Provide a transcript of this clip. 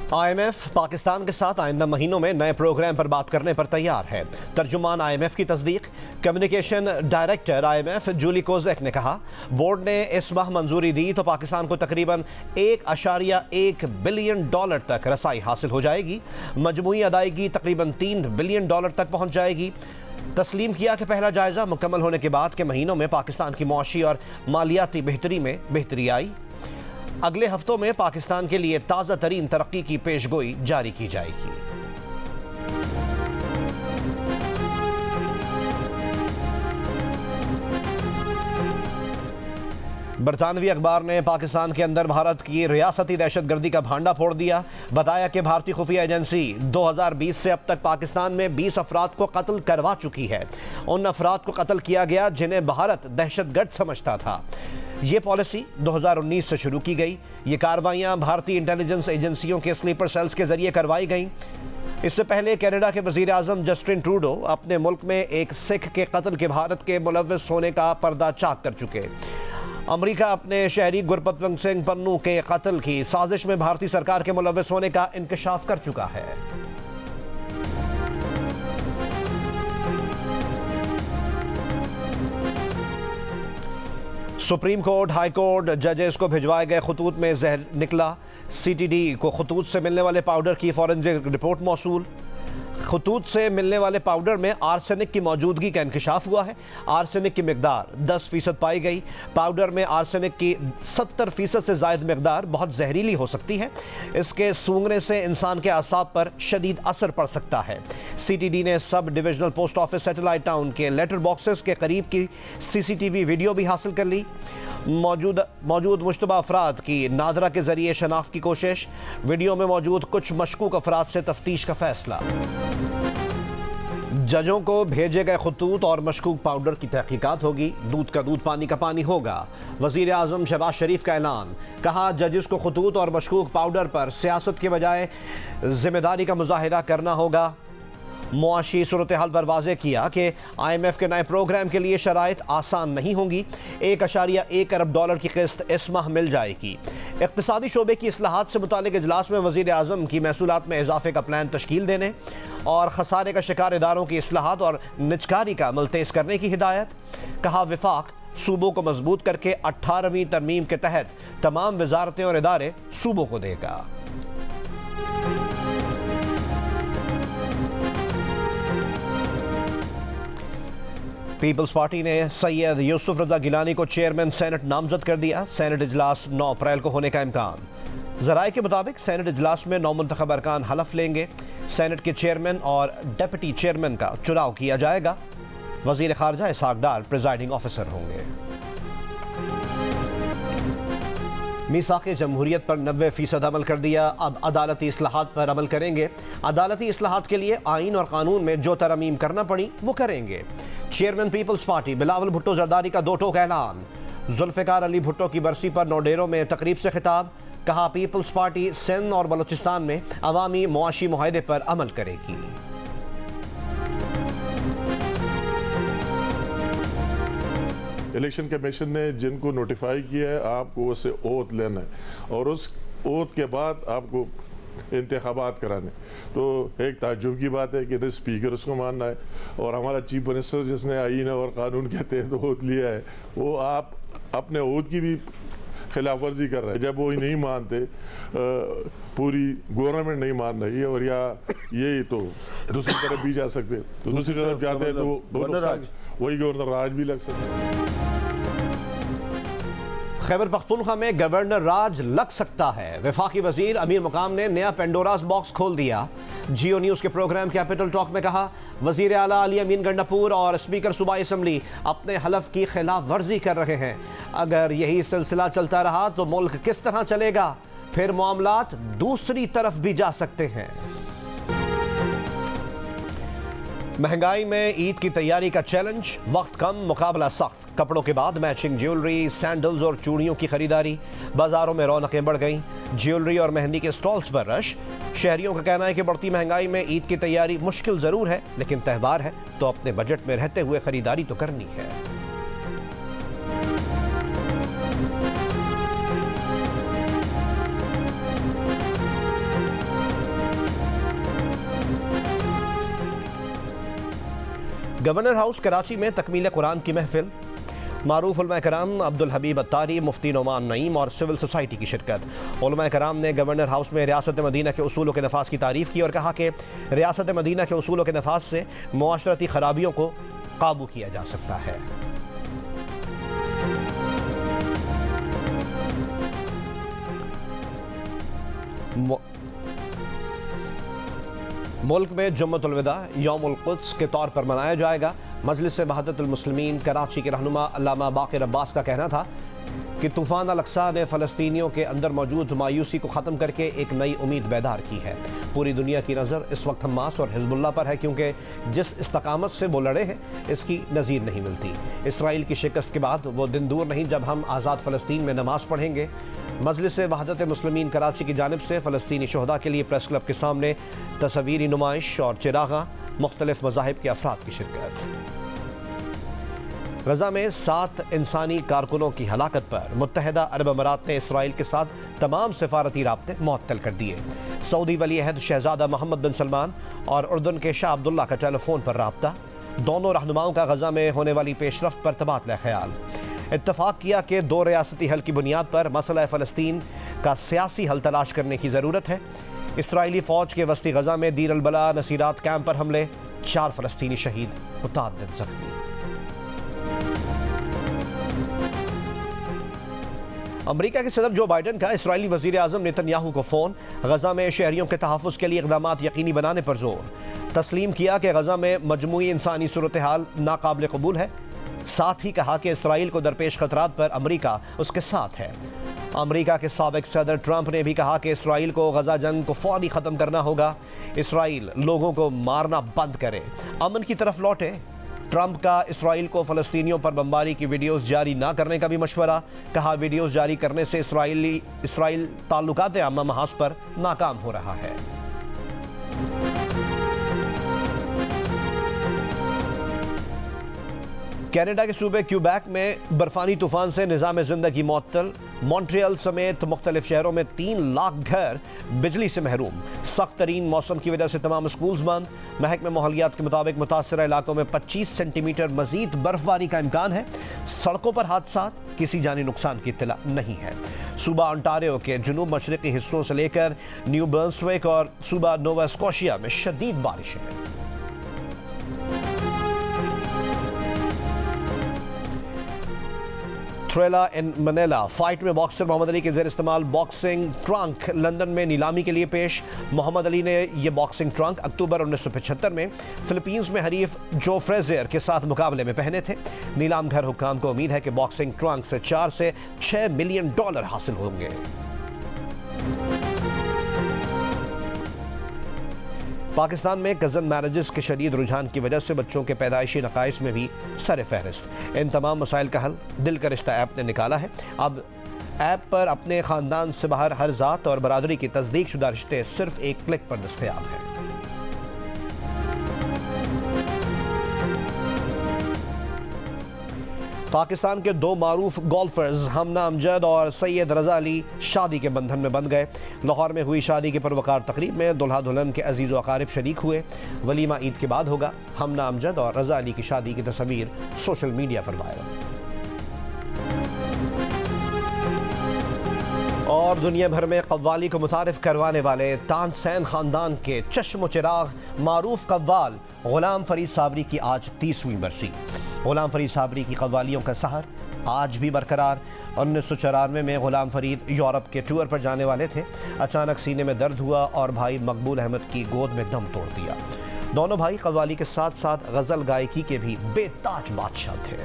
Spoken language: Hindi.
IMF पाकिस्तान के साथ आइंदा महीनों में नए प्रोग्राम पर बात करने पर तैयार है। तर्जुमान IMF की तस्दीक। Communication director IMF Julie Kozack ने कहा, बोर्ड ने इस माह मंजूरी दी तो पाकिस्तान को तकरीबन $1.1 बिलियन तक रसाई हासिल हो जाएगी। मजमूई अदायगी तकरीबन $3 बिलियन तक पहुँच जाएगी। तस्लीम किया कि पहला जायजा मुकम्मल होने के बाद के महीनों में पाकिस्तान की मुआशी और मालियाती बेहतरी में बेहतरी आई। अगले हफ्तों में पाकिस्तान के लिए ताज़ा तरीन तरक्की की पेशगोई जारी की जाएगी। बरतानवी अखबार ने पाकिस्तान के अंदर भारत की रियासती दहशतगर्दी का भांडा फोड़ दिया। बताया कि भारतीय खुफिया एजेंसी 2020 से अब तक पाकिस्तान में 20 अफराद को कत्ल करवा चुकी है। उन अफराद को कत्ल किया गया जिन्हें भारत दहशतगर्द समझता था। ये पॉलिसी 2019 से शुरू की गई। ये कार्रवाइयाँ भारतीय इंटेलिजेंस एजेंसियों के स्लीपर सेल्स के जरिए करवाई गईं। इससे पहले कनाडा के वज़ीर आज़म जस्टिन ट्रूडो अपने मुल्क में एक सिख के कत्ल के भारत के मुलव्वस होने का पर्दा चाक कर चुके। अमेरिका अपने शहरी गुरपतवंत सिंह पन्नू के कत्ल की साजिश में भारतीय सरकार के मुलव्वस होने का इंकशाफ कर चुका है। सुप्रीम कोर्ट, हाई कोर्ट जजेस को भिजवाए गए खतूत में जहर निकला। CTD को खतूत से मिलने वाले पाउडर की फॉरेंसिक रिपोर्ट मौसूल। खतूत से मिलने वाले पाउडर में आर्सेनिक की मौजूदगी का इंकशाफ हुआ है। आर्सेनिक की मिकदार 10% पाई गई। पाउडर में आर्सेनिक की 70% से ज़ायद मिकदार बहुत जहरीली हो सकती है। इसके सूंघने से इंसान के असाब पर शदीद असर पड़ सकता है। CTD ने sub divisional post office satellite town के लेटर बॉक्सेस के करीब की CCTV वीडियो भी हासिल कर ली। मौजूद मुश्तबा अफराद की नादरा के जरिए शनाख्त की कोशिश। वीडियो में मौजूद कुछ मशकूक अफराद से तफ्तीश का फैसला। जजों को भेजे गए खतूत और मशकूक पाउडर की तहकीकात होगी। दूध का दूध, पानी का पानी होगा। वज़ीर आज़म शहबाज शरीफ का ऐलान। कहा, जजेस को खतूत और मशकूक पाउडर पर सियासत के बजाय जिम्मेदारी का मुजाहिरा करना होगा। मुआशी सूरत हाल पर वाज़ेह किया कि IMF के नए प्रोग्राम के लिए शराइत आसान नहीं होंगी। $1.1 अरब की किस्त इस माह मिल जाएगी। इक़्तिसादी शोबे की इस्लाहात से मुतालिक इजलास में वज़ीर आज़म की महसूलात में इजाफे का प्लान तश्कील देने और खसारे का शिकार इदारों की इस्लाहात और निजकारी का अमल तेज़ करने की हिदायत। कहा, विफाक सूबों को मजबूत करके 18वीं तरमीम के तहत तमाम वजारतें और इदारे सूबों को देगा। पीपल्स पार्टी ने सैयद यूसुफ रजा गिलानी को चेयरमैन सेनेट नामजद कर दिया। सेनेट इजलास 9 अप्रैल को होने का इम्कान। ज़राए के मुताबिक सेनेट इजलास में नौमुंतखब अरकान हलफ लेंगे। सेनेट के चेयरमैन और डेप्यूटी चेयरमैन का चुनाव किया जाएगा। वज़ीर ख़ारजा इसहाक़ डार प्रिजाइडिंग ऑफिसर होंगे। मीसाक़े जमहूरियत पर 90% अमल कर दिया। अब अदालती इस्लाहात पर अमल करेंगे। अदालती इस्लाहात के लिए आइन और कानून में जो तरमीम करना पड़ी वो करेंगे। Chairman Peoples Party Bilawal Bhutto Zardari का 2 टोक ऐलान। जुल्फ़िकार अली भुट्टो की बरसी पर नौडेरों में तकरीब से खिताब। कहा, पीपल्स पार्टी सिंध और बलूचिस्तान में अवामी मुआशी मुआहदे पर अमल करेगी। इलेक्शन कमीशन ने जिनको नोटिफाई किया है, आपको उससे ओथ लेना है और उस ओथ के बाद आपको इंतखाबात कराने। तो एक ताज्जुब की बात है कि न स्पीकर उसको मानना है और हमारा चीफ मिनिस्टर जिसने आईन और कानून के तहत ओथ लिया है, वो आप अपने ओथ की भी खिलाफ वर्जी कर रहे हैं। जब वो नहीं मानते, पूरी गवर्नमेंट नहीं मान रही है और या यही तो दूसरी तरफ भी जा सकते, तो दूसरी तरफ जाते हैं तो वही गवर्नर राज भी लग सकते हैं। खैबर पख्तूनख्वा में गवर्नर राज लग सकता है। वफाकी वजीर अमीर मुकाम ने नया पेंडोरास बॉक्स खोल दिया। जियो न्यूज़ के प्रोग्राम कैपिटल टॉक में कहा, वजीर आला अली अमीन गंडापुर और स्पीकर सूबाई असम्बली अपने हलफ की खिलाफ वर्जी कर रहे हैं। अगर यही सिलसिला चलता रहा तो मुल्क किस तरह चलेगा? फिर मामलात दूसरी तरफ भी जा सकते हैं। महंगाई में ईद की तैयारी का चैलेंज। वक्त कम, मुकाबला सख्त। कपड़ों के बाद मैचिंग ज्वेलरी, सैंडल्स और चूड़ियों की खरीदारी। बाजारों में रौनकें बढ़ गईं। ज्वेलरी और मेहंदी के स्टॉल्स पर रश। शहरियों का कहना है कि बढ़ती महंगाई में ईद की तैयारी मुश्किल ज़रूर है, लेकिन त्यौहार है तो अपने बजट में रहते हुए खरीदारी तो करनी है। गवर्नर हाउस कराची में तकमील कुरान की महफिल, मारूफ उलमा कराम अब्दुल हबीब अत्तारी, मुफ्ती नोमान नईम और सिविल सोसाइटी की शिरकत। उलमा कराम ने गवर्नर हाउस में रियासत मदीना के उसूलों के नफाज की तारीफ़ की और कहा कि रियासत मदीना के उसूलों के नफाज से मुआशरती खराबियों को काबू किया जा सकता है। मुल्क में जुम्मतुल विदा यौमुल कुद्स के तौर पर मनाया जाएगा। मजलिस वहदतुल मुस्लिमीन कराची के रहनुमा अल्लामा बाक़िर अब्बास का कहना था कि तूफ़ान अल-अक़सा ने फ़लस्तीनियों के अंदर मौजूद मायूसी को ख़त्म करके एक नई उम्मीद बैदार की है। पूरी दुनिया की नज़र इस वक्त हमास और हिज़्बुल्लाह पर है, क्योंकि जिस इस्तकामत से वो लड़े हैं इसकी नज़ीर नहीं मिलती। इसराइल की शिकस्त के बाद वो दिन दूर नहीं जब हम आज़ाद फ़लस्तीन में नमाज पढ़ेंगे। मजलिस वहदत मुस्लिमीन कराची की जानिब से फ़लस्तीनी शहदा के लिए प्रेस क्लब के सामने तस्वीरी नुमाइश और चिरागा, मुख्तलिफ मज़ाहिब के अफराद की शिरकत। गजा में 7 इंसानी कारकुनों की हलाकत पर मुत्तहिदा अरब अमारात ने इसराइल के साथ तमाम सिफारती राब्ते मुअत्तल कर दिए। सऊदी वली अहद शहजादा मोहम्मद बिन सलमान और उर्दन के शाह अब्दुल्ला का टेलीफोन पर राब्ता। दोनों रहनुमाओं का गजा में होने वाली पेशरफ्त पर तबादला ख्याल। इत्तफाक किया कि 2 रियासती हल की बुनियाद पर मसला फ़लस्तीन का सियासी हल तलाश करने की ज़रूरत है। इसराइली फ़ौज के वस्ती गजा में दीर अल बला नसीरात कैंप पर हमले, 4 फ़लस्तीनी शहीद, मुतअद्दिद ज़ख्मी। अमरीका के सदर जो बाइडन का इसराइली वज़ीर आज़म नेतन्याहू को फ़ोन, गजा में शहरियों के तहफ़्फ़ुज़ के लिए इक़दामात यकीनी बनाने पर जोर। तस्लीम किया कि गजा में मजमूई इंसानी सूरत हाल नाकाबिल कबूल है। साथ ही कहा कि इसराइल को दरपेश खतरात पर अमरीका उसके साथ है। अमरीका के साबिक़ सदर ट्रंप ने भी कहा कि इसराइल को गजा जंग को फ़ौरी ख़त्म करना होगा। इसराइल लोगों को मारना बंद करे, अमन की तरफ लौटे। ट्रंप का इसराइल को फ़लस्तीनियों पर बमबारी की वीडियोस जारी ना करने का भी मशवरा। कहा वीडियोस जारी करने से इसराइल ताल्लुकात आमा महाज पर नाकाम हो रहा है। कनाडा के सूबे क्यूबेक में बर्फानी तूफान से निज़ाम ज़िंदगी मुअत्तल। मॉन्ट्रियल समेत मुख्तलिफ शहरों में 3 लाख घर बिजली से महरूम। सख्त तरीन मौसम की वजह से तमाम स्कूल्स बंद। महकमे माहौलियात के मुताबिक मुतासरा इलाकों में 25 सेंटीमीटर मजीद बर्फबारी का इम्कान है। सड़कों पर हादसा, किसी जानी नुकसान की इत्तला नहीं है। सूबा ओंटारियो के जुनूब मशरक़ी हिस्सों से लेकर न्यू ब्रंसविक और सूबा नोवा स्कॉशिया में शदीद बारिश है। थ्रिला इन मनीला फाइट में बॉक्सर मोहम्मद अली के ज़ेर इस्तेमाल बॉक्सिंग ट्रंक लंदन में नीलामी के लिए पेश। मोहम्मद अली ने यह बॉक्सिंग ट्रंक अक्टूबर 1975 में फिलीपींस में हरीफ जो फ्रेजर के साथ मुकाबले में पहने थे। नीलाम घर हुक्काम को उम्मीद है कि बॉक्सिंग ट्रंक से $4 से $6 मिलियन हासिल होंगे। पाकिस्तान में कज़न मैरिजेस के शदीद रुझान की वजह से बच्चों के पैदाइशी नकाइस में भी सर फहरिस्त। इन तमाम मसाइल का हल दिल का रिश्ता ऐप ने निकाला है। अब ऐप पर अपने ख़ानदान से बाहर हर ज़ात और बरादरी की तस्दीक शुदा रिश्ते सिर्फ एक क्लिक पर दस्तयाब हैं। पाकिस्तान के 2 मारूफ गोल्फर्स हमना अमजद और सैयद रज़ा अली शादी के बंधन में बंध गए। लाहौर में हुई शादी की परवकार तकरीब में दुल्हा दुल्हन के अजीज़ व अकारिब शरीक हुए। वलीमा ईद के बाद होगा। हमना अमजद और रज़ा अली की शादी की तस्वीर सोशल मीडिया पर वायरल। और दुनिया भर में कव्वाली को मुतारिफ करवाने वाले तानसेन ख़ानदान के चश्म चिराग मारूफ कव्वाल ग़ुलाम फ़रीद साबरी की आज 30वीं बरसी। ग़ुलाम फ़रीद साबरी की कव्वालियों का सहर आज भी बरकरार। 1994 में ग़ुलाम फ़रीद यूरोप के टूर पर जाने वाले थे। अचानक सीने में दर्द हुआ और भाई मकबूल अहमद की गोद में दम तोड़ दिया। दोनों भाई कव्वाली के साथ साथ गज़ल गायकी के भी बेताज बादशाह थे।